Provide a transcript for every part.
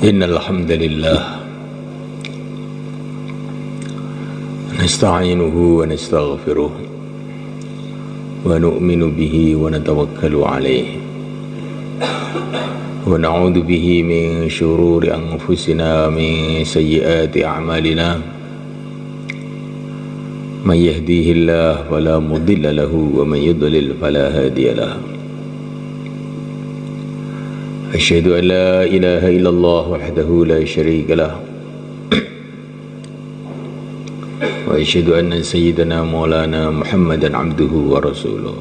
Innal hamdalillah nasta'inuhu wa nastaghfiruh wa nu'minu bihi wa natawakkalu alayhi wa na'udzu bihi min shururi anfusina min sayyiati a'malina man yahdihillahu fala mudilla lahu wa man yudlil fala hadiya lahu. Asyhadu an la ilaha illallah wahdahu la syarika lah wa asyhadu anna sayyidana maulana Muhammadan abduhu wa rasuluh.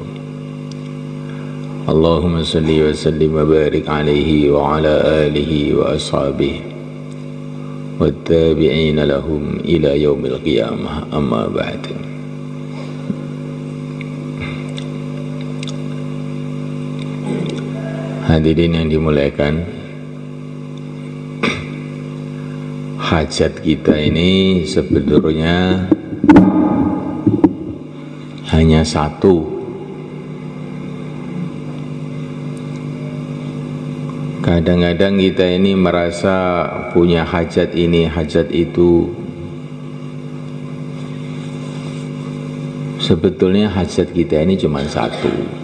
Allahumma salli wa sallim wa barik alaihi wa ala alihi wa ashabihi wa tabi'ina lahum ila yaumil qiyamah, amma ba'd. Hadirin yang dimuliakan, hajat kita ini sebetulnya hanya satu. Kadang-kadang kita ini merasa punya hajat ini, hajat itu. Sebetulnya hajat kita ini cuma satu.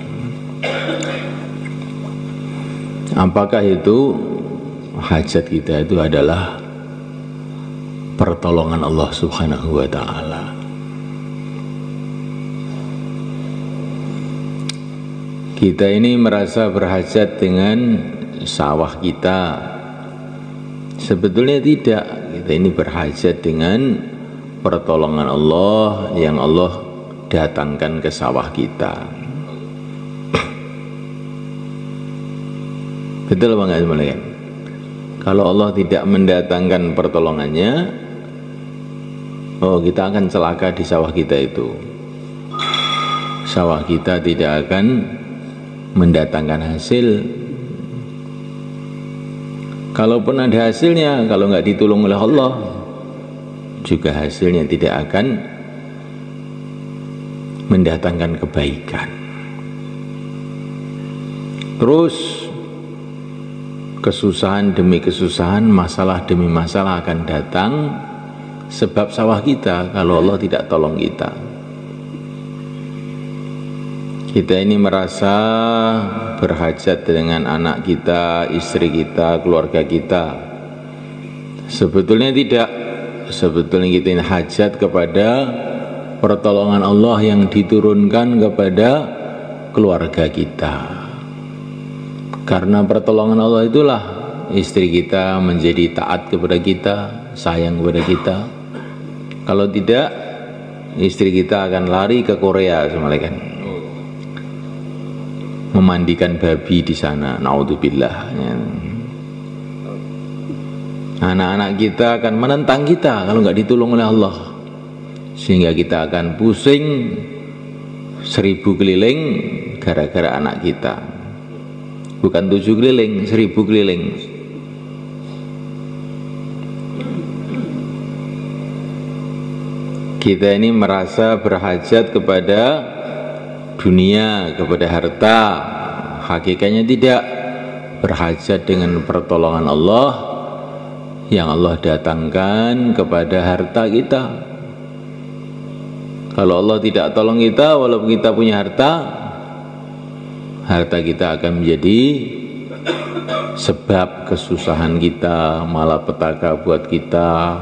Apakah itu? Hajat kita itu adalah pertolongan Allah Subhanahu wa ta'ala. Kita ini merasa berhajat dengan sawah kita. Sebetulnya tidak. Kita ini berhajat dengan pertolongan Allah yang Allah datangkan ke sawah kita. Betul apa enggak? Kalau Allah tidak mendatangkan pertolongannya, kita akan celaka di sawah kita itu. Sawah kita tidak akan mendatangkan hasil. Kalaupun ada hasilnya, kalau enggak ditolong oleh Allah, juga hasilnya tidak akan mendatangkan kebaikan. Terus kesusahan demi kesusahan, masalah demi masalah akan datang sebab sawah kita kalau Allah tidak tolong kita. Kita ini merasa berhajat dengan anak kita, istri kita, keluarga kita. Sebetulnya tidak. Sebetulnya kita ini hajat kepada pertolongan Allah yang diturunkan kepada keluarga kita. Karena pertolongan Allah itulah istri kita menjadi taat kepada kita, sayang kepada kita. Kalau tidak, istri kita akan lari ke Korea, semalakan memandikan babi di sana. Naudzubillah. Anak-anak kita akan menentang kita kalau nggak ditolong oleh Allah, sehingga kita akan pusing 1000 keliling gara-gara anak kita. Bukan 7 keliling, 1000 keliling. Kita ini merasa berhajat kepada dunia, kepada harta. Hakikatnya tidak. Berhajat dengan pertolongan Allah yang Allah datangkan kepada harta kita. Kalau Allah tidak tolong kita, walaupun kita punya harta kita akan menjadi sebab kesusahan kita, malapetaka buat kita.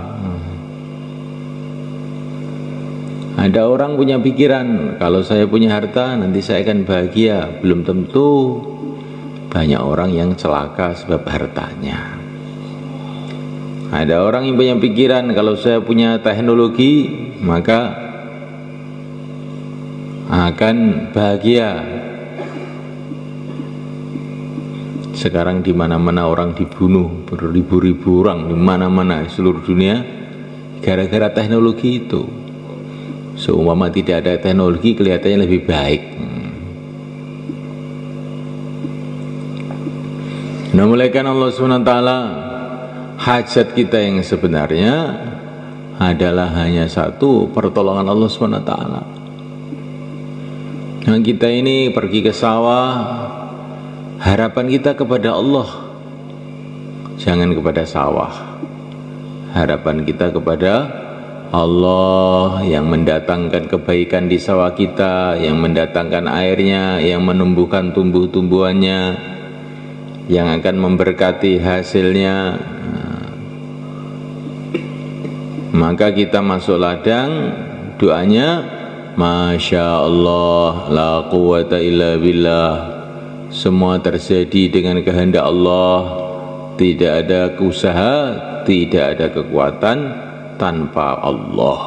Ada orang punya pikiran, kalau saya punya harta nanti saya akan bahagia. Belum tentu. Banyak orang yang celaka sebab hartanya. Ada orang yang punya pikiran, kalau saya punya teknologi maka akan bahagia. Sekarang di mana-mana orang dibunuh, beribu-ribu orang di mana-mana seluruh dunia gara-gara teknologi itu. Seumpama tidak ada teknologi kelihatannya lebih baik. Nah, mulaikan Allah SWT, hajat kita yang sebenarnya adalah hanya satu, pertolongan Allah SWT. Nah, kita ini pergi ke sawah, harapan kita kepada Allah. jangan kepada sawah. Harapan kita kepada Allah yang mendatangkan kebaikan di sawah kita, yang mendatangkan airnya, yang menumbuhkan tumbuh-tumbuhannya, yang akan memberkati hasilnya. Maka kita masuk ladang, doanya Masya Allah, la quwata illa billah. Semua terjadi dengan kehendak Allah. Tidak ada usaha, tidak ada kekuatan tanpa Allah.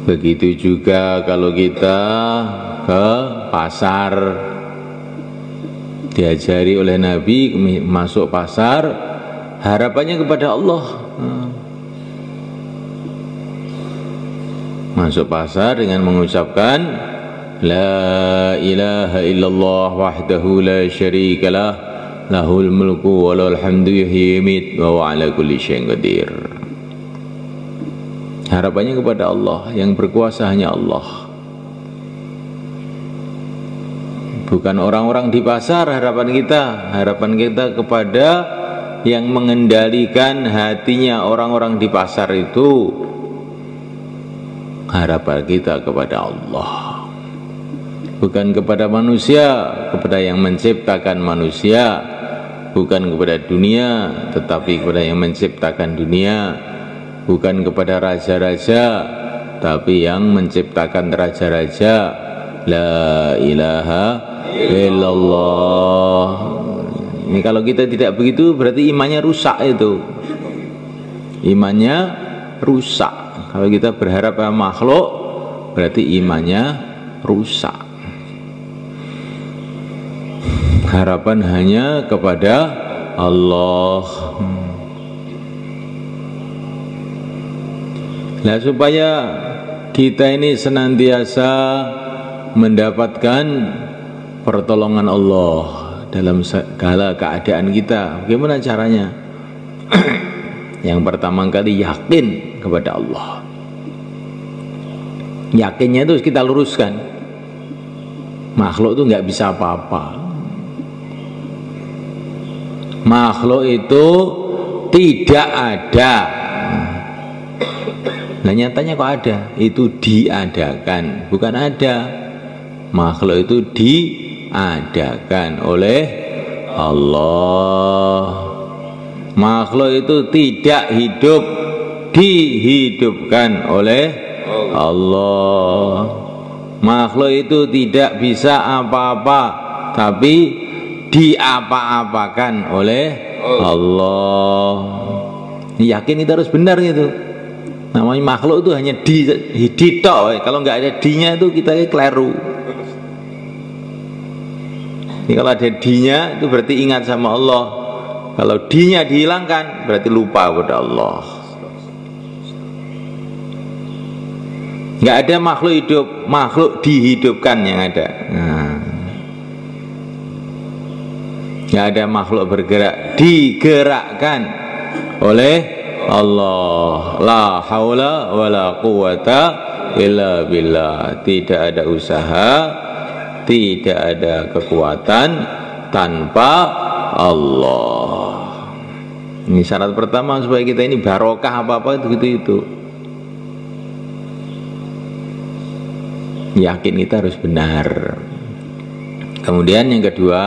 Begitu juga kalau kita ke pasar, diajari oleh Nabi masuk pasar, harapannya kepada Allah. Masuk pasar dengan mengucapkan La ilaha illallah wahdahu la syarikalah, lahul mulku wa lahul hamdu yuhyi wa yumiit wa huwa ala kulli syai'in qadir. Harapannya kepada Allah, yang berkuasa hanya Allah. Bukan orang-orang di pasar harapan kita kepada yang mengendalikan hatinya orang-orang di pasar itu. Harapan kita kepada Allah, bukan kepada manusia, kepada yang menciptakan manusia, bukan kepada dunia, tetapi kepada yang menciptakan dunia, bukan kepada raja-raja, tapi yang menciptakan raja-raja. La ilaha illallah. Ini kalau kita tidak begitu berarti imannya rusak itu. Imannya rusak. Kalau kita berharap pada makhluk berarti imannya rusak. Harapan hanya kepada Allah. Nah, supaya kita ini senantiasa mendapatkan pertolongan Allah dalam segala keadaan kita. Bagaimana caranya? Yang pertama kali yakin kepada Allah. Yakinnya itu kita luruskan. Makhluk itu nggak bisa apa-apa. Makhluk itu tidak ada. Nah, nyatanya kok ada? Itu diadakan, bukan ada. Makhluk itu diadakan oleh Allah. Makhluk itu tidak hidup, dihidupkan oleh Allah. Makhluk itu tidak bisa apa-apa, tapi diapa-apakan oleh Allah. Yakin itu harus benar gitu. Namanya makhluk itu hanya ditok. Kalau nggak ada dinya itu kita keliru. Ini kalau ada dinya itu berarti ingat sama Allah. Kalau dinya dihilangkan berarti lupa kepada Allah. Nggak ada makhluk hidup, makhluk dihidupkan yang ada. Nggak ada makhluk bergerak, digerakkan oleh Allah. La haula wa la quwata illa billah. Tidak ada usaha, tidak ada kekuatan tanpa Allah. Ini syarat pertama supaya kita ini barokah apa-apa itu. Yakin kita harus benar. Kemudian yang kedua,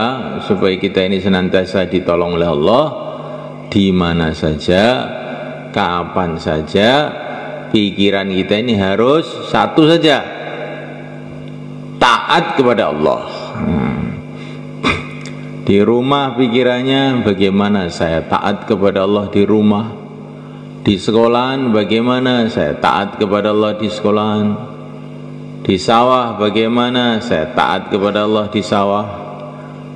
supaya kita ini senantiasa ditolong oleh Allah di mana saja, kapan saja, pikiran kita ini harus satu saja, taat kepada Allah. Di rumah pikirannya bagaimana saya taat kepada Allah di rumah. Di sekolahan bagaimana saya taat kepada Allah di sekolahan. Di sawah bagaimana saya taat kepada Allah di sawah.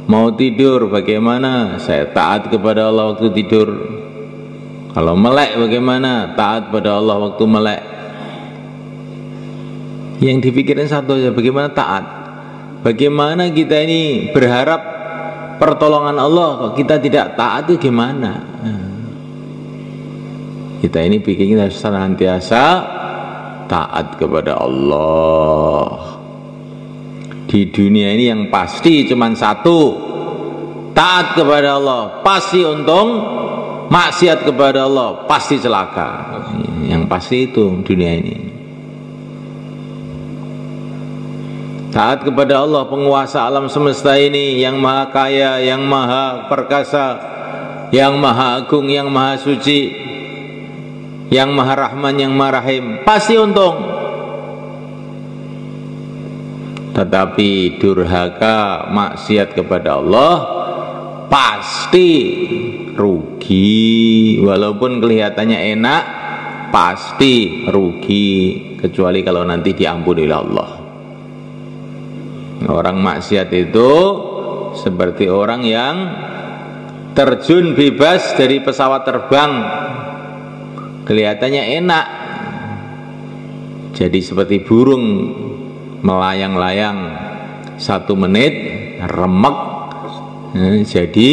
Mau tidur bagaimana saya taat kepada Allah waktu tidur. Kalau melek bagaimana taat pada Allah waktu melek. Yang dipikirin satu saja, bagaimana taat. Bagaimana kita ini berharap pertolongan Allah, kalau kita tidak taat itu gimana? Kita ini bikin kita senantiasa taat kepada Allah. Di dunia ini yang pasti cuma satu, taat kepada Allah pasti untung, maksiat kepada Allah pasti celaka. Yang pasti itu dunia ini. Taat kepada Allah, penguasa alam semesta ini, yang maha kaya, yang maha perkasa, yang maha agung, yang maha suci, yang maha rahman, yang maha rahim, pasti untung. Tetapi durhaka, maksiat kepada Allah pasti rugi. Walaupun kelihatannya enak, pasti rugi, kecuali kalau nanti diampuni oleh Allah. Orang maksiat itu seperti orang yang terjun bebas dari pesawat terbang, kelihatannya enak, jadi seperti burung melayang-layang 1 menit, remek, jadi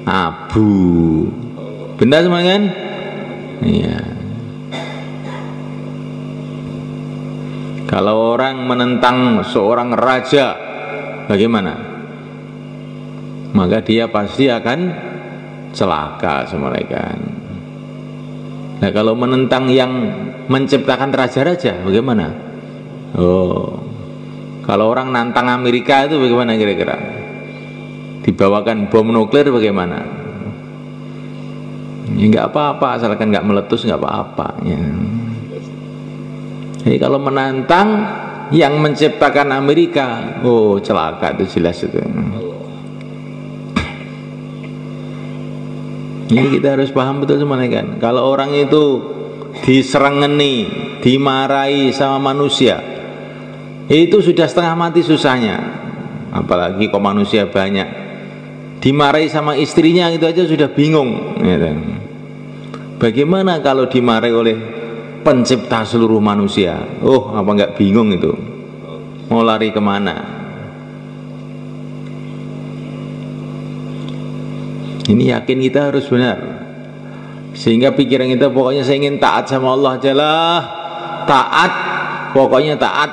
abu. Benar semua kan? Iya. Kalau orang menentang seorang raja, bagaimana? Maka dia pasti akan celaka semua kan. Nah, kalau menentang yang menciptakan raja-raja, bagaimana? Oh, kalau orang nantang Amerika itu bagaimana kira-kira? Dibawakan bom nuklir bagaimana? Ya nggak apa-apa, asalkan nggak meletus nggak apa-apa. Ya. Jadi kalau menantang yang menciptakan Amerika, oh celaka itu jelas itu. Ini kita harus paham betul semuanya kan. Kalau orang itu diserengeni, dimarahi sama manusia, itu sudah setengah mati susahnya. Apalagi kok manusia banyak, dimarahi sama istrinya itu aja sudah bingung. Bagaimana kalau dimarahi oleh pencipta seluruh manusia? Oh, apa enggak bingung itu? Mau lari kemana? Ini yakin kita harus benar, sehingga pikiran kita pokoknya saya ingin taat sama Allah aja lah. Taat, pokoknya taat.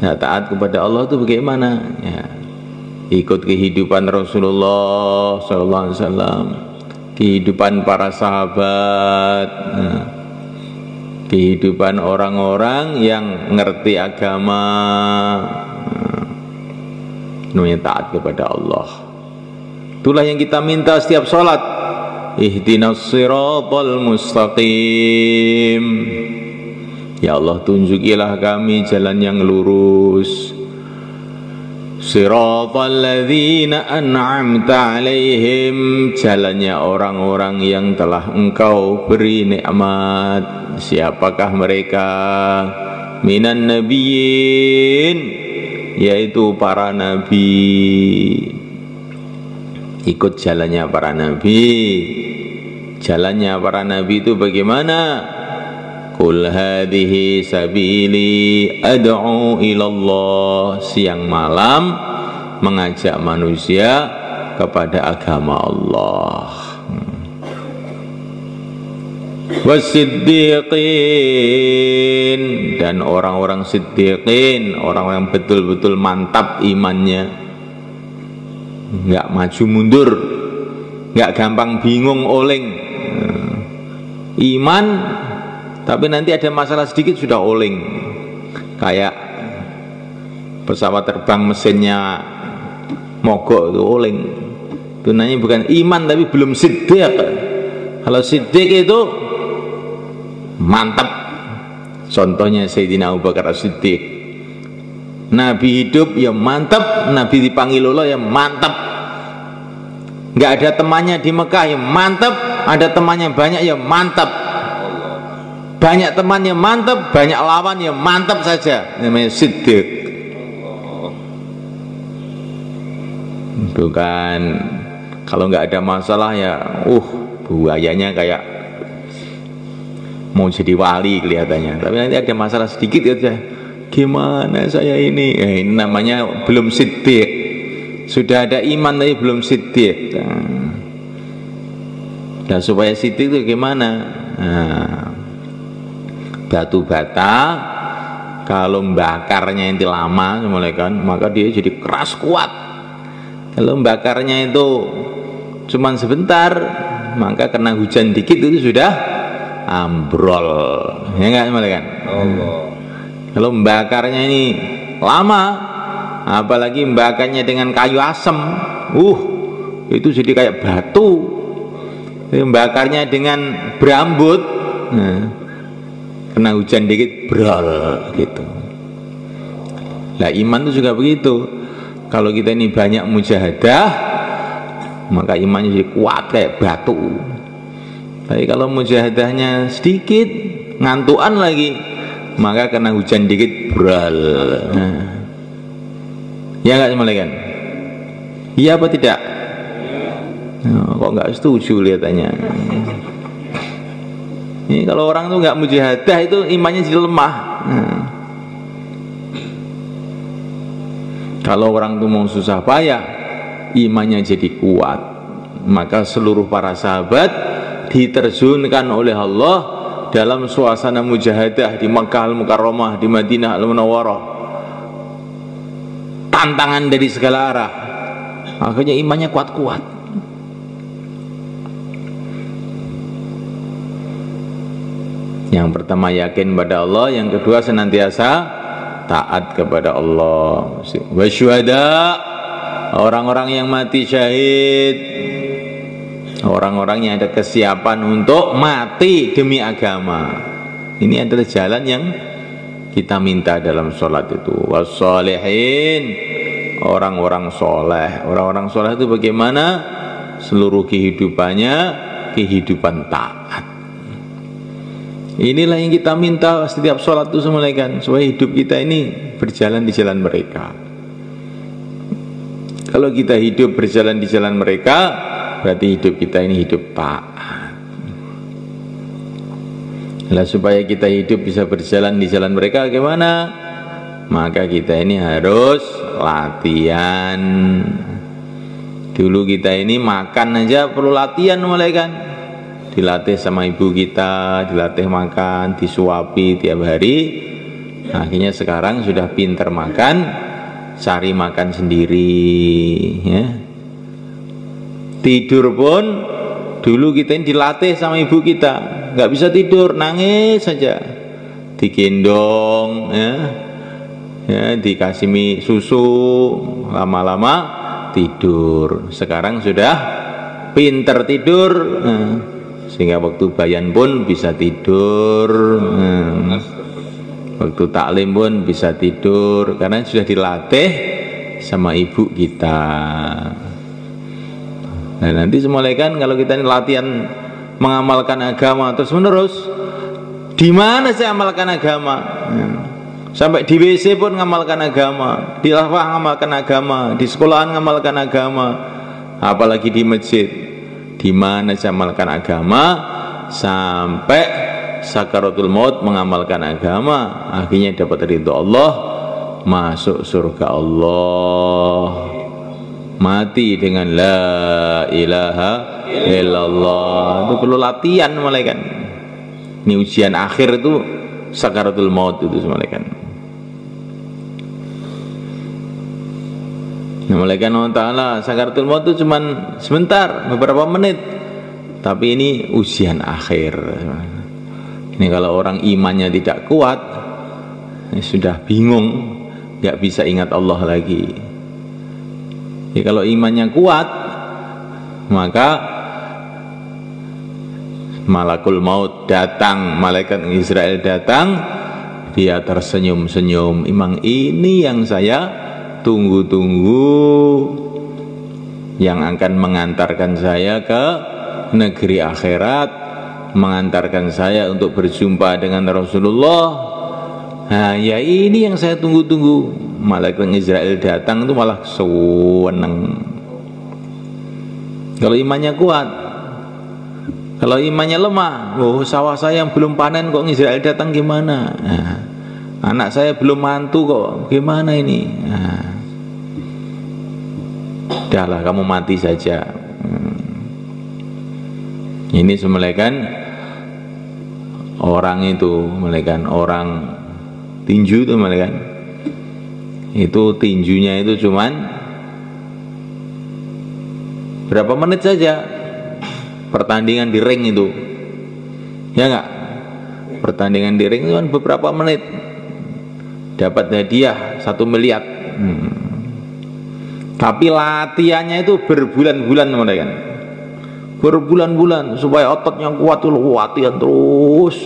Nah, taat kepada Allah itu bagaimana? Ya, ikut kehidupan Rasulullah SAW, kehidupan para sahabat, kehidupan orang-orang yang ngerti agama, namanya taat kepada Allah. Itulah yang kita minta setiap sholat. Ihdinas siratal mustaqim. Ya Allah, tunjukilah kami jalan yang lurus. Siratal ladzina an'amta alaihim, jalannya orang-orang yang telah Engkau beri nikmat. Siapakah mereka? Minan nabiyyin, yaitu para nabi. Ikut jalannya para nabi. Jalannya para nabi itu bagaimana? Qul hadhihi sabili ad'u ilallah, siang malam mengajak manusia kepada agama Allah. Wasiddiqin, dan orang-orang siddiqin, orang-orang betul-betul mantap imannya, nggak maju mundur, nggak gampang bingung oleng. Iman tapi nanti ada masalah sedikit sudah oleng, kayak pesawat terbang mesinnya mogok itu oleng. Itu namanya bukan iman tapi belum siddiq. Kalau siddiq itu mantap. Contohnya Sayyidina Abu Bakar As-Siddiq, Nabi hidup ya mantap, Nabi dipanggil Allah ya mantap. Nggak ada temannya di Mekah ya mantap, ada temannya banyak ya mantap. Banyak temannya mantap, banyak lawan ya mantap saja. Namanya siddiq. Bukan kalau nggak ada masalah ya buayanya kayak mau jadi wali kelihatannya. Tapi nanti ada masalah sedikit ya, gimana saya ini? Ini namanya belum siddiq. Sudah ada iman tapi belum siddiq. Dan supaya siddiq itu gimana? Batu bata kalau bakarnya inti lama kan, maka dia jadi keras kuat. Kalau bakarnya itu cuman sebentar, maka kena hujan dikit itu sudah ambrol. Ya enggak kan? Kalau bakarnya ini lama, apalagi bakarnya dengan kayu asem, itu jadi kayak batu. Bakarnya dengan berambut, kena hujan dikit brol gitu. Lah iman itu juga begitu. Kalau kita ini banyak mujahadah, maka imannya jadi kuat kayak batu. Tapi kalau mujahadahnya sedikit, ngantuan lagi, maka kena hujan dikit brol. Ya enggak semalekan? Iya apa tidak? Kok enggak setuju lihatannya? Ini kalau orang itu enggak mujahadah itu imannya jadi lemah. Kalau orang itu mau susah payah, imannya jadi kuat. Maka seluruh para sahabat diterjunkan oleh Allah dalam suasana mujahadah di Makkah Al-Mukarramah, di Madinah Al-Munawwarah. Tantangan dari segala arah. Akhirnya imannya kuat-kuat. Yang pertama yakin pada Allah, yang kedua senantiasa taat kepada Allah. Wasyuhada, orang-orang yang mati syahid, orang-orang yang ada kesiapan untuk mati demi agama. Ini adalah jalan yang kita minta dalam sholat itu. Wassalihin, orang-orang soleh. Orang-orang soleh itu bagaimana? Seluruh kehidupannya kehidupan taat. Inilah yang kita minta setiap sholat itu semuanya kan, supaya hidup kita ini berjalan di jalan mereka. Kalau kita hidup berjalan di jalan mereka, berarti hidup kita ini hidup taat. Lah supaya kita hidup bisa berjalan di jalan mereka bagaimana? Maka kita ini harus latihan. Dulu kita ini makan aja perlu latihan mulai kan. Dilatih sama ibu kita, dilatih makan, disuapi tiap hari. Akhirnya sekarang sudah pinter makan, cari makan sendiri ya. Tidur pun dulu kita ini dilatih sama ibu kita, nggak bisa tidur, nangis saja, digendong ya, dikasih mie susu, lama-lama tidur. Sekarang sudah pinter tidur, sehingga waktu bayan pun bisa tidur, waktu taklim pun bisa tidur, karena sudah dilatih sama ibu kita. Nah nanti semulai kan kalau kita ini latihan mengamalkan agama terus menerus, di mana saya amalkan agama? Sampai di WC pun ngamalkan agama, di lafaz ngamalkan agama, di sekolahan ngamalkan agama, apalagi di masjid. Di mana saya amalkan agama sampai sakaratul maut mengamalkan agama, akhirnya dapat ridho Allah, masuk surga Allah, mati dengan la ilaha illallah. Itu perlu latihan malaikat. Ini ujian akhir itu sakaratul maut itu malaikat. Nah, malaikat Allah Ta'ala sakaratul maut itu cuma sebentar, beberapa menit, tapi ini ujian akhir. Ini kalau orang imannya tidak kuat, sudah bingung, gak bisa ingat Allah lagi. Jadi kalau imannya kuat, maka malakul maut datang, malaikat Israel datang, dia tersenyum-senyum. Emang ini yang saya tunggu-tunggu, yang akan mengantarkan saya ke negeri akhirat, mengantarkan saya untuk berjumpa dengan Rasulullah. Nah ya ini yang saya tunggu-tunggu. Malaikat Israel datang itu malah seneng. Kalau imannya kuat. Kalau imannya lemah, sawah saya yang belum panen kok Israel datang gimana? Nah, anak saya belum mantu kok gimana ini? Nah, udahlah kamu mati saja. Ini semelekan orang itu, melekan orang tinju itu melekan. Itu tinjunya itu cuman Berapa menit saja pertandingan di ring itu, ya enggak? Pertandingan di ring itu kan beberapa menit, dapat hadiah 1 miliar. Tapi latihannya itu berbulan-bulan, kan? Berbulan-bulan supaya ototnya kuat tuh, latihan terus.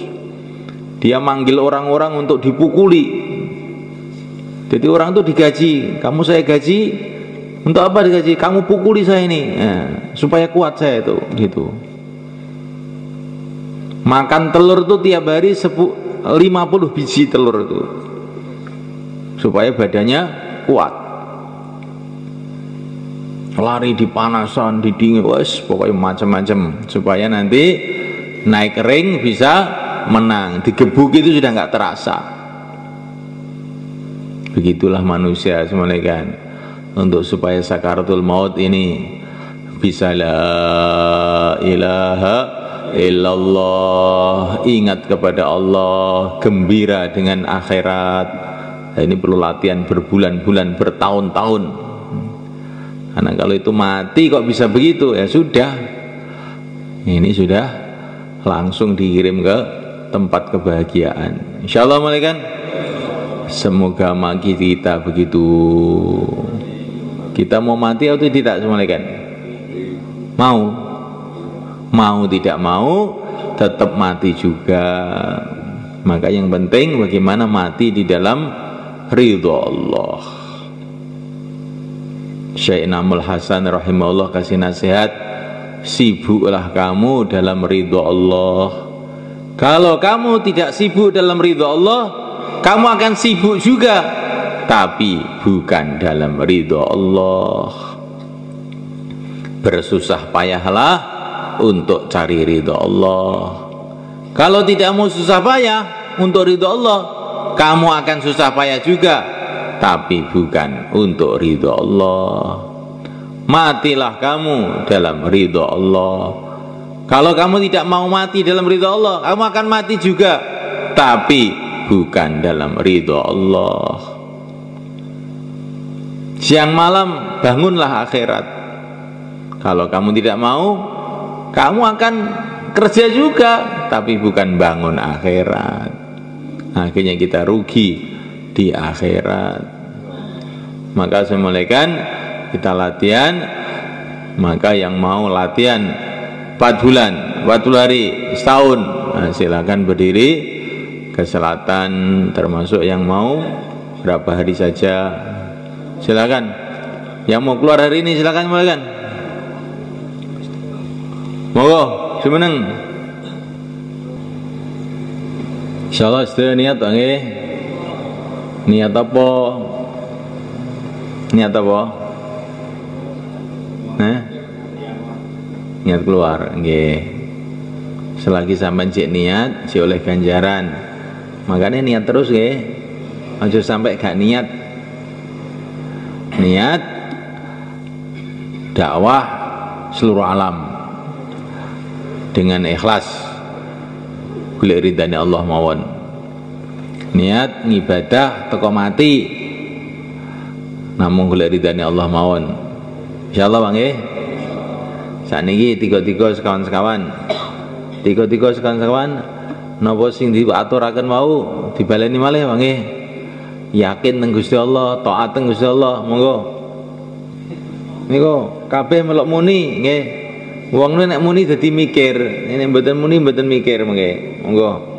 Dia manggil orang-orang untuk dipukuli. Jadi orang itu digaji, kamu saya gaji untuk apa digaji? Kamu pukuli saya ini, supaya kuat saya itu, gitu. Makan telur tuh tiap hari 50 biji telur itu, supaya badannya kuat. Lari di panasan, di dingin, wes pokoknya macam-macam, supaya nanti naik ring bisa menang. Digebuk itu sudah nggak terasa. Begitulah manusia semuanya kan. Untuk supaya sakaratul maut ini bisa la ilaha illallah, ingat kepada Allah, gembira dengan akhirat. Nah, ini perlu latihan berbulan-bulan, bertahun-tahun. Karena kalau itu mati kok bisa begitu, ya sudah, ini sudah langsung dikirim ke tempat kebahagiaan, insyaallah. Malaikat, semoga mati kita begitu. Kita mau mati atau tidak, malaikat? Mau tidak mau tetap mati juga. Maka yang penting bagaimana mati di dalam ridho Allah. Syekh Namul Hasan rahimahullah kasih nasihat, sibuklah kamu dalam ridho Allah. Kalau kamu tidak sibuk dalam ridho Allah, kamu akan sibuk juga, tapi bukan dalam ridho Allah. Bersusah payahlah untuk cari ridho Allah. Kalau tidak mau susah payah untuk ridho Allah, kamu akan susah payah juga, tapi bukan untuk ridho Allah. Matilah kamu dalam ridho Allah. Kalau kamu tidak mau mati dalam ridho Allah, kamu akan mati juga, tapi bukan dalam ridho Allah. Siang malam bangunlah akhirat. Kalau kamu tidak mau, kamu akan kerja juga, tapi bukan bangun akhirat. Akhirnya kita rugi di akhirat. Maka semulakan kita latihan. Maka yang mau latihan 4 bulan, 40 hari, setahun, nah, silakan berdiri ke selatan, termasuk yang mau berapa hari saja, silakan. Yang mau keluar hari ini silakan, silakan. Monggo, semeneng. Insyaallah sedaya niat nggih. Niat apa? Niat apa? Niat keluar, nggih. Selagi sampean cek niat, cek oleh ganjaran. Makanya niat terus nggih. Aja sampai gak niat. Niat dakwah seluruh alam dengan ikhlas, golek ridane Allah mawon. Niat ngibadah teko mati, namung golek ridane Allah mawon. Insyaallah Bang nggih. Sakniki tiga-tiga sekawan-sekawan. Tiga-tiga sekawan-sekawan napa sing diaturaken mau dibaleni malih Bang nggih. Yakin nang Gusti Allah, taat nang Gusti Allah, monggo. Niku kabeh melok muni nggih. Wong nek muni dadi mikir, nek mboten muni mboten mikir mengke. Monggo.